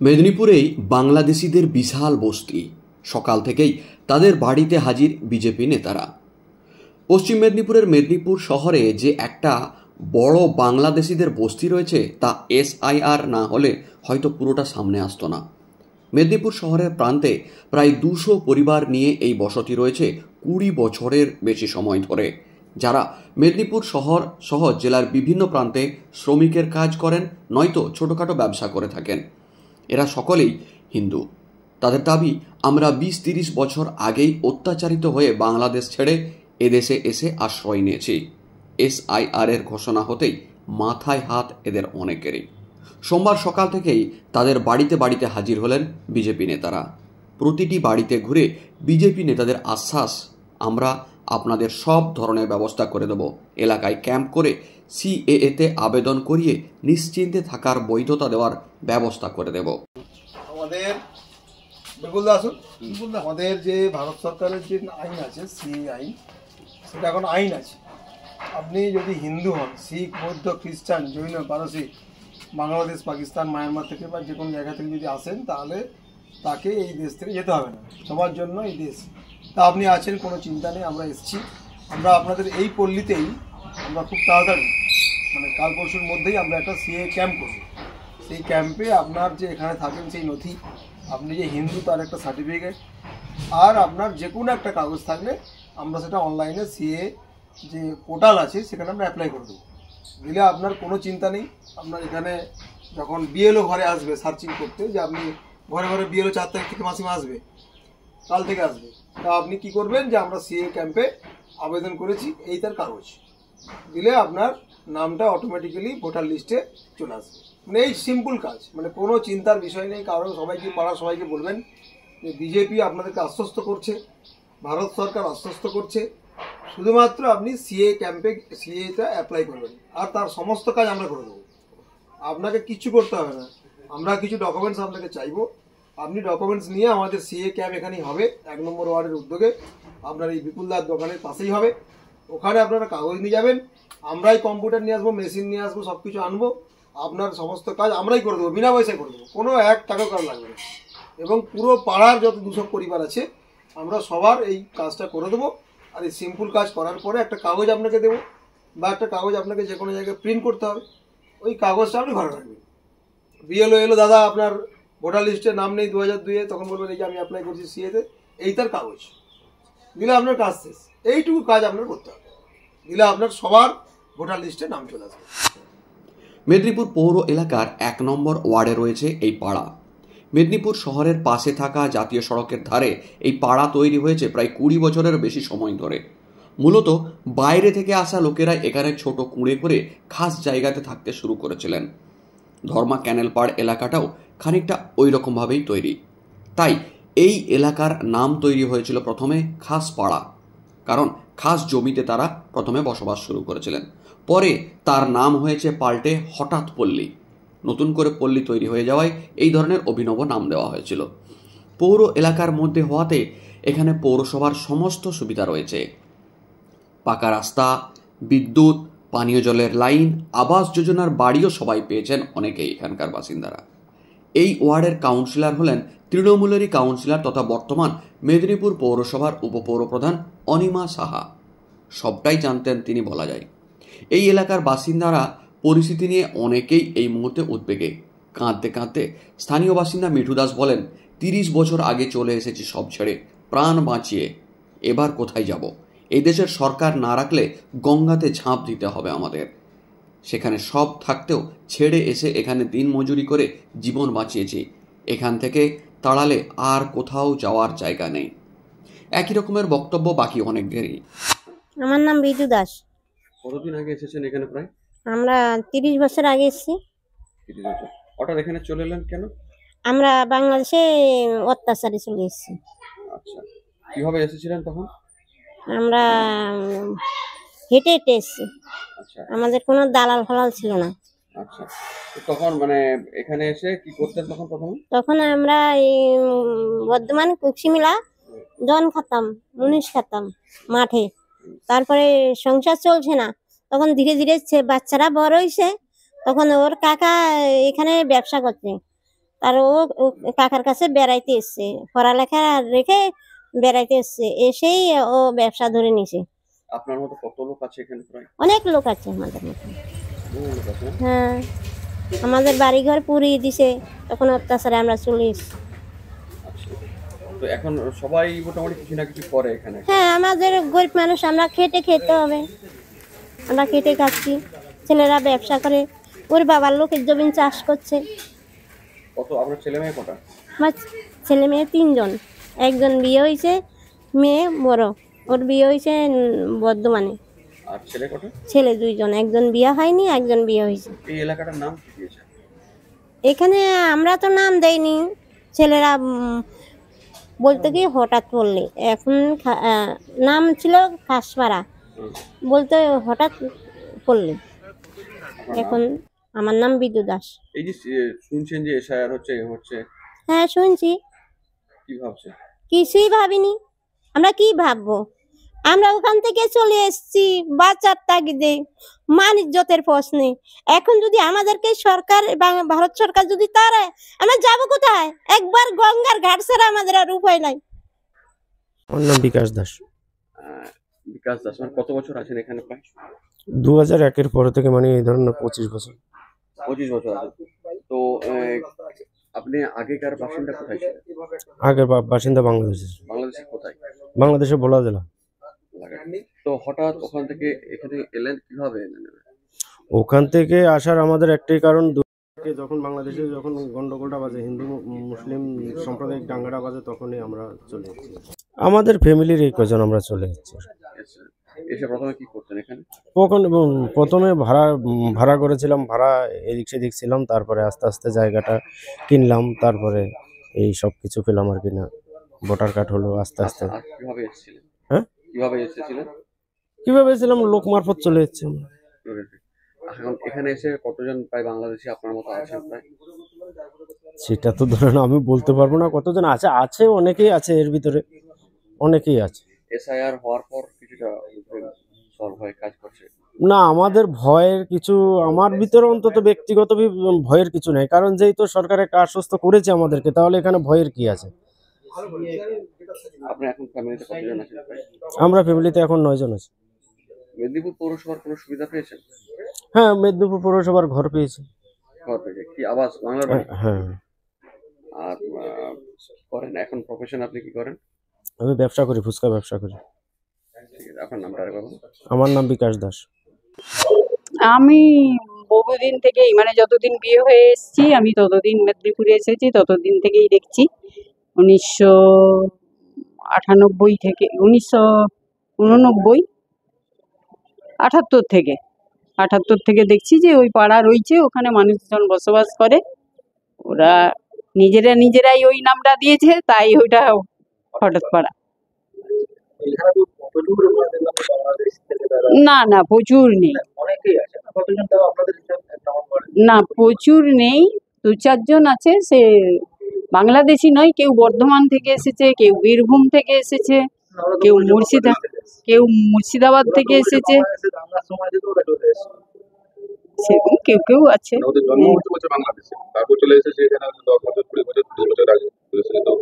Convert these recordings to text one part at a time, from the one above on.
মেদিনীপুরেই বাংলাদেশিদের বিশাল বস্তি। সকাল থেকেই তাদের বাড়িতে হাজির বিজেপি নেতারা। পশ্চিম মেদিনীপুরের মেদিনীপুর শহরে যে একটা বড় বাংলাদেশিদের বস্তি রয়েছে তা এসআইআর না হলে হয়তো পুরোটা সামনে আসতো না। মেদিনীপুর শহরের প্রান্তে প্রায় 200 পরিবার নিয়ে এই বসতি রয়েছে 20 বছরের বেশি সময় ধরে, যারা মেদিনীপুর শহর সহ জেলার বিভিন্ন প্রান্তে শ্রমিকের কাজ করেন, নয়তো ছোটোখাটো ব্যবসা করে থাকেন। এরা সকলেই হিন্দু। তাদের দাবি, আমরা 20-30 বছর আগেই অত্যাচারিত হয়ে বাংলাদেশ ছেড়ে এদেশে এসে আশ্রয় নিয়েছি। এসআইআর এর ঘোষণা হতেই মাথায় হাত এদের অনেকেরই। সোমবার সকাল থেকেই তাদের বাড়িতে বাড়িতে হাজির হলেন বিজেপি নেতারা। প্রতিটি বাড়িতে ঘুরে বিজেপি নেতাদের আশ্বাস, আমরা আপনাদের সব ধরনের ব্যবস্থা করে দেব। এলাকায় ক্যাম্প করে সিএএতে আবেদন করিয়ে নিশ্চিন্তে থাকার বৈধতা দেওয়ার ব্যবস্থা করে দেব। আমাদের আমাদের যে ভারত সরকারের যে আইন আছে, সিএ আইন, সেটা এখন আইন আছে। আপনি যদি হিন্দু হন, শিখ, বৌদ্ধ, খ্রিস্টান, জৈন, পারসি, বাংলাদেশ, পাকিস্তান, মায়ানমার থেকে বা যে কোনো জায়গা থেকে যদি আসেন, তাহলে তাকে এই দেশ থেকে যেতে হবে না। সবার জন্য এই দেশ। তা আপনি আছেন, কোনো চিন্তা নেই, আমরা এসেছি। আমরা আপনাদের এই পল্লীতেই আমরা খুব তাড়াতাড়ি, মানে কাল পরশুর মধ্যেই আমরা একটা সিএ ক্যাম্প করব। সেই ক্যাম্পে আপনার যে এখানে থাকেন সেই নথি, আপনি যে হিন্দু তার একটা সার্টিফিকেট, আর আপনার যে কোনো একটা কাগজ থাকলে আমরা সেটা অনলাইনে সিএ যে পোর্টাল আছে সেখানে আমরা অ্যাপ্লাই করে দেবো। দিলে আপনার কোনো চিন্তা নেই। আপনার এখানে যখন বিএলও ঘরে আসবে সার্চিং করতে, যে আপনি ঘরে ঘরে বিএলও 4 তারিখ থেকে মাসিমা আসবে, কাল থেকে আসবে, তা আপনি কি করবেন, যে আমরা সিএ ক্যাম্পে আবেদন করেছি এই তার কাগজ দিলে আপনার নামটা অটোমেটিক্যালি ভোটার লিস্টে চলে আসবে। মানে এই সিম্পল কাজ, মানে কোনো চিন্তার বিষয় নেই। কারণ সবাইকে, পাড়ার সবাইকে বলবেন যে বিজেপি আপনাদেরকে আশ্বস্ত করছে, ভারত সরকার আশ্বস্ত করছে, শুধুমাত্র আপনি সিএ ক্যাম্পে সিএটা অ্যাপ্লাই করবেন, আর তার সমস্ত কাজ আমরা করে দেবো। আপনাকে কিছু করতে হবে না। আমরা কিছু ডকুমেন্টস আপনাকে চাইবো, আপনি ডকুমেন্টস নিয়ে আমাদের সিএ ক্যাম্প এখানেই হবে, 1 নম্বর ওয়ার্ডের উদ্যোগে, আপনার এই বিপুলদার দোকানের পাশেই হবে। ওখানে আপনারা কাগজ নিয়ে যাবেন, আমরাই কম্পিউটার নিয়ে আসবো, মেশিন নিয়ে আসবো, সব কিছু আনবো, আপনার সমস্ত কাজ আমরাই করে দেবো, বিনা পয়সায় করে দেবো, কোনো 1 টাকাও কাজ লাগবে না। এবং পুরো পাড়ার যত 200 পরিবার আছে আমরা সবার এই কাজটা করে দেবো। আর এই সিম্পল কাজ করার পরে একটা কাগজ আপনাকে দেবো, বা একটা কাগজ আপনাকে যে কোনো জায়গায় প্রিন্ট করতে হবে, ওই কাগজটা আপনি ঘরে রাখবেন। বিএলও এলো, দাদা আপনার ভোটার লিস্টে নাম নেই 2002-এ, তখন বলবেন এই যে আমি অ্যাপ্লাই করছি সিএতে, এই তার কাগজ দিলে আপনার কাজ শেষ। এইটুকু কাজ আপনার করতে হবে, দিলে আপনার সবার ভোটার লিস্টে নাম চলে আসবে। মেদিনীপুর পৌর এলাকার 1 নম্বর ওয়ার্ডে রয়েছে এই পাড়া। মেদিনীপুর শহরের পাশে থাকা জাতীয় সড়কের ধারে এই পাড়া তৈরি হয়েছে প্রায় 20 বছরের বেশি সময় ধরে। মূলত বাইরে থেকে আসা লোকেরা এখানে ছোট কুঁড়ে করে খাস জায়গাতে থাকতে শুরু করেছিলেন। ধর্মা ক্যানেল পাড় এলাকাটাও খানিকটা ওই রকমভাবেই তৈরি। তাই এই এলাকার নাম তৈরি হয়েছিল প্রথমে খাস পাড়া, কারণ খাস জমিতে তারা প্রথমে বসবাস শুরু করেছিলেন। পরে তার নাম হয়েছে পাল্টে হঠাৎ পল্লী। নতুন করে পল্লী তৈরি হয়ে যাওয়ায় এই ধরনের অভিনব নাম দেওয়া হয়েছিল। পৌর এলাকার মধ্যে হওয়াতে এখানে পৌরসভার সমস্ত সুবিধা রয়েছে। পাকা রাস্তা, বিদ্যুৎ, পানীয় জলের লাইন, আবাস যোজনার বাড়িও সবাই পেয়েছেন অনেকেই এখানকার বাসিন্দারা। এই ওয়ার্ডের কাউন্সিলর হলেন তৃণমূলেরই কাউন্সিলর তথা বর্তমান মেদিনীপুর পৌরসভার উপপৌরপ্রধান অনিমা সাহা। সবটাই জানতেন তিনি বলা যায়। এই এলাকার বাসিন্দারা পরিস্থিতি নিয়ে অনেকেই এই মুহূর্তে উদ্বেগে। কাঁদতে কাঁদতে স্থানীয় বাসিন্দা মিঠু দাস বলেন, 30 বছর আগে চলে এসেছি সব ছেড়ে, প্রাণ বাঁচিয়ে। এবার কোথায় যাব? এই দেশের সরকার না রাখলে গঙ্গাতে ঝাঁপ দিতে হবে আমাদের। সেখানে সব থাকতেও ছেড়ে এসে এখানে দিন মজুরি করে জীবন বাঁচিয়েছি। এখান থেকে তাড়ালে আর কোথাও যাওয়ার জায়গা নেই। একই রকমের বক্তব্য বাকি অনেকেরই। আমার নাম বিজু দাস। কতদিন আগে এসেছেন এখানে? প্রায় আমরা 30 বছর আগে এসেছি। 30 বছর। হঠাৎ এখানে চলে এলেন কেন? আমরা বাংলাদেশে অত্যাচারে চলে এসেছি। আচ্ছা, কিভাবে এসেছিলেন তখন? আমরা হেঁটে হেঁটে এসেছি। আচ্ছা, আমাদের কোনো দালাল ফালাল ছিল না। আচ্ছা, তখন মানে এখানে এসে কি করতেন তখন? তখন আমরা এই বর্ধমান কুকসিমিলা জন খাতাম, মুনিশ খাতাম মাঠে। তারপরে সংসার চলছে না, তখন ধীরে ধীরে বাচ্চারা বড় হয়েছে, তখন ওর কাকা এখানে ব্যবসা করছে, তার ও কাকার কাছে বেড়াইতে এসছে, পড়ালেখা রেখে বেড়াইতে এসছে, এসেই ও ব্যবসা ধরে নিছে। আপনার মতো কত লোক আছে এখানে? প্রায় অনেক লোক আছে আমাদের মতো। বহু লোক আছে না? হ্যাঁ, আমাদের বাড়িঘর পুড়িয়ে দিছে, তখন অত্যাচারে আমরা চলে এসেছি। আচ্ছা, তো এখন সবাই মোটামুটি কিছু না কিছু করে এখানে। হ্যাঁ, আমাদের গরিব মানুষ, আমরা খেটে খেতে হবে, আমরা খেটে খাচ্ছি। ছেলেরা ব্যবসা করে, ওর বাবার লোকের জমিন চাষ করছে। কত আপনার ছেলে মেয়ে কটা? আমার ছেলে মেয়ে 3 জন, একজন বিয়ে হয়েছে, মেয়ে বড়, ওর বিয়ে হয়েছে বর্ধমানে। আর ছেলে কটা? ছেলে 2 জন, একজন বিয়ে হয়নি, একজন বিয়ে হয়েছে। এই এলাকাটার নাম কি দিয়েছে? এখানে আমরা তো নাম দেইনি, ছেলেরা বলতে কি হঠাৎ বললে, এখন নাম ছিল খাসপাড়া, হুম, বলতে হঠাৎ করলে। আপনার নাম? এখন আমার নাম বিদু দাস। এই যে শুনছেন যে এসআইআর হচ্ছে এ হচ্ছে, হ্যাঁ, শুনছি, কি ভাবছে? কিছুই ভাবিনি। আমরা কি ভাববো? আমরা ওখান থেকে চলে এসেছি বাঁচার তাগিদে, মান ইজ্জতের প্রশ্নে। এখন যদি আমাদেরকে সরকার, ভারত সরকার যদি তারা, আমরা যাবো কোথায়? একবার গঙ্গার ঘাট ছাড়া আমাদের আর উপায় নাই। আমার নাম বিকাশ দাস। বিকাশ দাস, মানে কত বছর আছেন এখানে? প্রায় 2001-এর পরে থেকে, মানে এই ধরনের 25 বছর। 25 বছর আছে। তো আপনি আগেকার বাসিন্দা কোথায় ছিলেন? আগের বাসিন্দা বাংলাদেশের। বাংলাদেশের কোথায়? বাংলাদেশের ভোলা জেলা। তো হঠাৎ ওখান থেকে এখানে এলেন, কিভাবে এলেন? ওখান থেকে আসার আমাদের একটাই কারণ, যখন বাংলাদেশে যখন গন্ডগোলটা বাজে, হিন্দু মুসলিম সাম্প্রদায়িক দাঙ্গাটা বাজে, তখনই আমরা চলে এসেছি। আমাদের ফ্যামিলির এই কজন আমরা চলে এসেছি। এসে প্রথমে কি করতেন এখানে? প্রথমে ভাড়া করেছিলাম, ভাড়া এদিক সেদিক ছিলাম, তারপরে আস্তে আস্তে জায়গাটা কিনলাম, তারপরে এই সব কিছু পেলাম আর কি, না ভোটার কার্ড হলো আস্তে আস্তে। আর কিভাবে এসেছিলেন? হ্যাঁ, কিভাবে এসেছিলেন? কিভাবে এসেছিলাম? লোক মারফত চলে এসেছি আমরা। এখন এখানে এসে কতজন প্রায় বাংলাদেশি আপনার মতো আছেন প্রায়? সেটা তো ধরেন আমি বলতে পারবো না কতজন আছে, আছে অনেকেই আছে, এর ভিতরে অনেকেই আছে। এসআইআর হওয়ার পর কিছুটা সলভ হয়ে কাজ করছে না, আমাদের ভয়ের কিছু, আমার ভিতরে অন্তত ব্যক্তিগত ভয়ের কিছু নেই, কারণ যেই তো সরকার একটা আশ্বস্ত করেছে আমাদেরকে, তাহলে এখানে ভয়ের কি আছে? আপনি এখন ফ্যামিলিতে কতজন আছেন প্রায়? আমরা ফ্যামিলিতে এখন 9 জন আছি। মেদিনীপুর পৌরসভার কোনো সুবিধা পেয়েছেন? হ্যাঁ, মেদিনীপুর পৌরসভার ঘর পেয়েছি। ঘর পেয়েছে কি? আবাস বাংলার বাড়ি? হ্যাঁ। আর করেন এখন প্রফেশন আপনি কি করেন? আমি ব্যবসা করি, ফুচকা ব্যবসা করি। ঠিক আছে, আপনার নামটা আরেকবার বলুন। আমার নাম বিকাশ দাস। আমি বহুদিন থেকেই, মানে যতদিন বিয়ে হয়ে এসেছি আমি ততদিন মেদিনীপুরে এসেছি, ততদিন থেকেই দেখছি। 1998 থেকে, 1989, 78 থেকে দেখছি যে ওই পাড়া রয়েছে, ওখানে মানুষজন বসবাস করে। ওরা নিজেরাই ওই নামটা দিয়েছে, তাই ওইটা হঠাৎ পাড়া। না না, প্রচুর নেই, না প্রচুর নেই, 2-4 জন আছে। সে বাংলাদেশি নয়, কেউ বর্ধমান থেকে এসেছে, কেউ বীরভূম থেকে এসেছে, কেউ মুর্শিদাবাদ থেকে এসেছে, সেরকম কেউ কেউ আছে। বাংলাদেশে তারপর চলে এসেছে এখানে 10 বছর 20 বছর 2 বছর আগে এসেছে, তো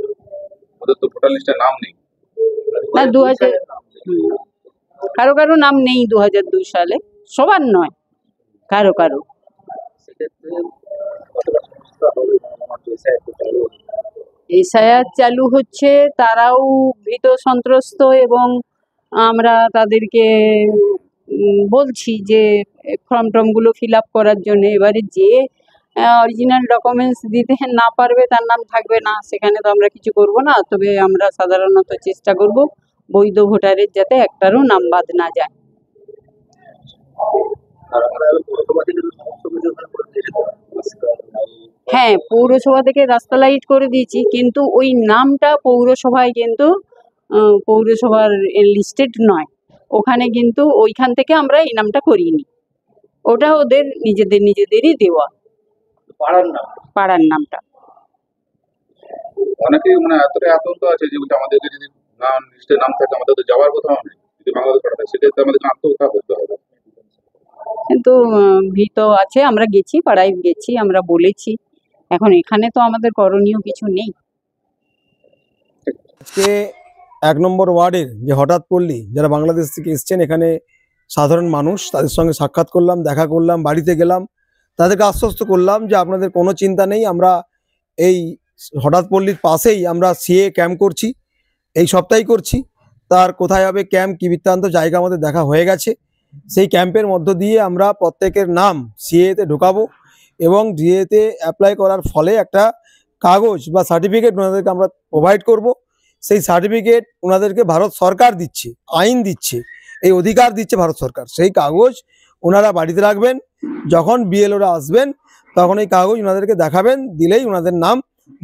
ওদের তো ভোটার লিস্টে নাম নেই। না, 2000 কারো নাম নেই 2002 সালে, সবার নয়, কারো। এসআইআর চালু হচ্ছে, তারাও ভীত সন্ত্রস্ত, এবং আমরা তাদেরকে বলছি যে ফর্ম টর্মগুলো ফিল আপ করার জন্য। এবারে যে অরিজিনাল ডকুমেন্টস দিতে না পারবে, তার নাম থাকবে না, সেখানে তো আমরা কিছু করব না। তবে আমরা সাধারণত চেষ্টা করব বৈধ ভোটারের যাতে একটারও নাম বাদ না যায়। হ্যাঁ, পৌরসভা থেকে রাস্তা লাইট করে দিয়েছি, কিন্তু ওই নামটা পৌরসভায় কিন্তু পৌরসভার লিস্টেড নয়, ওখানে কিন্তু ওইখান থেকে আমরা এই নামটা করিনি, ওটা ওদের নিজেদেরই দেওয়া পাড়ার নামটা। অনেকে মানে এতটা আতঙ্ক আছে যে আমাদেরকে যদি নাম লিস্টে নাম থাকে, আমাদের তো যাওয়ার কোথাও নেই, যদি বাংলাদেশ পাঠায় সেক্ষেত্রে আমাদেরকে আত্মহত্যা করতে হবে। কিন্তু ভীত আছে, আমরা গেছি, পাড়ায় গেছি, আমরা বলেছি, এখন এখানে তো আমাদের করণীয় কিছু নেই। আজকে 1 নম্বর ওয়ার্ডের যে হঠাৎ পল্লী যারা বাংলাদেশ থেকে এসছেন, এখানে সাধারণ মানুষ, তাদের সঙ্গে সাক্ষাৎ করলাম, দেখা করলাম, বাড়িতে গেলাম, তাদেরকে আশ্বস্ত করলাম যে আপনাদের কোনো চিন্তা নেই, আমরা এই হঠাৎ পল্লীর পাশেই আমরা সিএ ক্যাম্প করছি, এই সপ্তাহেই করছি। তার কোথায় হবে ক্যাম্প, কী বৃত্তান্ত, জায়গা আমাদের দেখা হয়ে গেছে। সেই ক্যাম্পের মধ্য দিয়ে আমরা প্রত্যেকের নাম সিএতে ঢোকাবো এবং সিএতে অ্যাপ্লাই করার ফলে একটা কাগজ বা সার্টিফিকেট ওনাদেরকে আমরা প্রোভাইড করব। সেই সার্টিফিকেট ওনাদেরকে ভারত সরকার দিচ্ছে, আইন দিচ্ছে, এই অধিকার দিচ্ছে ভারত সরকার। সেই কাগজ ওনারা বাড়িতে রাখবেন, যখন বিএলওরা আসবেন তখন এই কাগজ ওনাদেরকে দেখাবেন, দিলেই ওনাদের নাম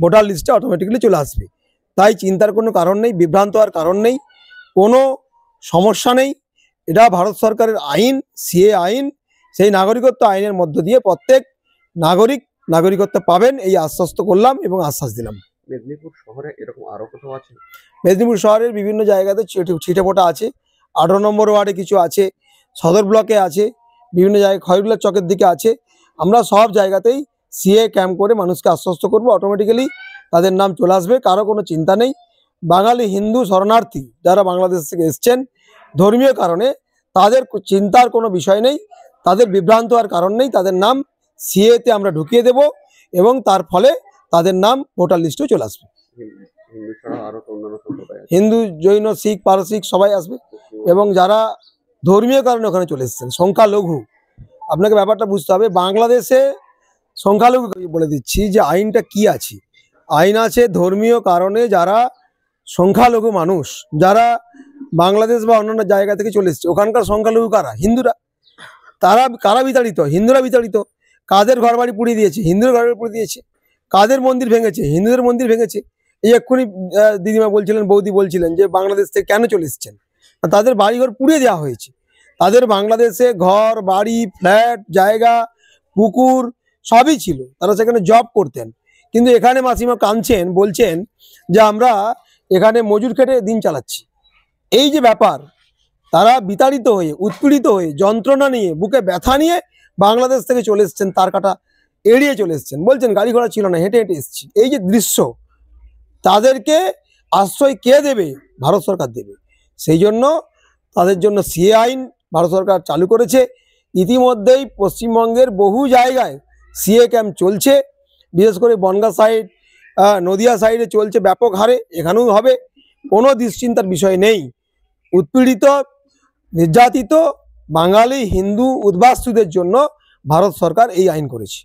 ভোটার লিস্টে অটোমেটিক্যালি চলে আসবে। তাই চিন্তার কোনো কারণ নেই, বিভ্রান্ত হওয়ার কারণ নেই, কোনো সমস্যা নেই। এটা ভারত সরকারের আইন, সিএ আইন, সেই নাগরিকত্ব আইনের মধ্য দিয়ে প্রত্যেক নাগরিক নাগরিকত্ব পাবেন, এই আশ্বস্ত করলাম এবং আশ্বাস দিলাম। মেদিনীপুর শহরে এরকম আরো কোথাও আছে? মেদিনীপুর শহরের বিভিন্ন জায়গাতে ছিটেফোঁটা আছে। 18 নম্বর ওয়ার্ডে কিছু আছে, সদর ব্লকে আছে, বিভিন্ন জায়গায় খয়রুল্লাহ চকের দিকে আছে। আমরা সব জায়গাতেই সিএ ক্যাম্প করে মানুষকে আশ্বস্ত করব, অটোমেটিক্যালি তাদের নাম চলে আসবে, কারো কোনো চিন্তা নেই। বাঙালি হিন্দু শরণার্থী যারা বাংলাদেশ থেকে এসছেন ধর্মীয় কারণে, তাদের চিন্তার কোনো বিষয় নেই, তাদের বিভ্রান্ত হওয়ার কারণ নেই। তাদের নাম সিএতে আমরা ঢুকিয়ে দেব এবং তার ফলে তাদের নাম ভোটার লিস্টেও চলে আসবে। হিন্দু ছাড়া আরো তো অন্যান্য সম্প্রদায় আছে? হিন্দু, জৈন, শিখ, পারসিক সবাই আসবে এবং যারা ধর্মীয় কারণে ওখানে চলে এসেছেন, সংখ্যালঘু, আপনাকে ব্যাপারটা বুঝতে হবে। বাংলাদেশে সংখ্যালঘু বলে দিচ্ছি যে আইনটা কি আছে। আইন আছে ধর্মীয় কারণে যারা সংখ্যালঘু মানুষ, যারা বাংলাদেশ বা অন্যান্য জায়গা থেকে চলে এসছে, ওখানকার সংখ্যালঘু কারা? হিন্দুরা। তারা কারা বিতাড়িত? হিন্দুরা বিতাড়িত। কাদের ঘর বাড়ি পুড়িয়ে দিয়েছে? হিন্দুদের ঘর বাড়ি পুড়িয়ে দিয়েছে। কাদের মন্দির ভেঙেছে? হিন্দুদের মন্দির ভেঙেছে। এই এক্ষুনি দিদিমা বলছিলেন, বৌদি বলছিলেন যে বাংলাদেশ থেকে কেন চলে এসছেন, তাদের বাড়িঘর পুড়িয়ে দেওয়া হয়েছে। তাদের বাংলাদেশে ঘর বাড়ি, ফ্ল্যাট, জায়গা, পুকুর সবই ছিল, তারা সেখানে জব করতেন। কিন্তু এখানে মাসিমা কাঁদছেন, বলছেন যে আমরা এখানে মজুর খেটে দিন চালাচ্ছি। এই যে ব্যাপার, তারা বিতাড়িত হয়ে, উৎপীড়িত হয়ে, যন্ত্রণা নিয়ে, বুকে ব্যথা নিয়ে বাংলাদেশ থেকে চলে এসছেন, তার কাটা এড়িয়ে চলে এসছেন। বলছেন গাড়ি ঘোড়া ছিল না, হেঁটে হেঁটে এসেছি। এই যে দৃশ্য, তাদেরকে আশ্রয় কে দেবে? ভারত সরকার দেবে। সেই জন্য তাদের জন্য সিএ আইন ভারত সরকার চালু করেছে। ইতিমধ্যেই পশ্চিমবঙ্গের বহু জায়গায় সিএ ক্যাম্প চলছে, বিশেষ করে বনগাঁ সাইড, নদিয়া সাইডে চলছে ব্যাপক হারে, এখানেও হবে। কোনো দুশ্চিন্তার বিষয় নেই। উৎপীড়িত, নির্যাতিত বাঙালি হিন্দু উদ্বাস্তুদের জন্য ভারত সরকার এই আইন করেছে।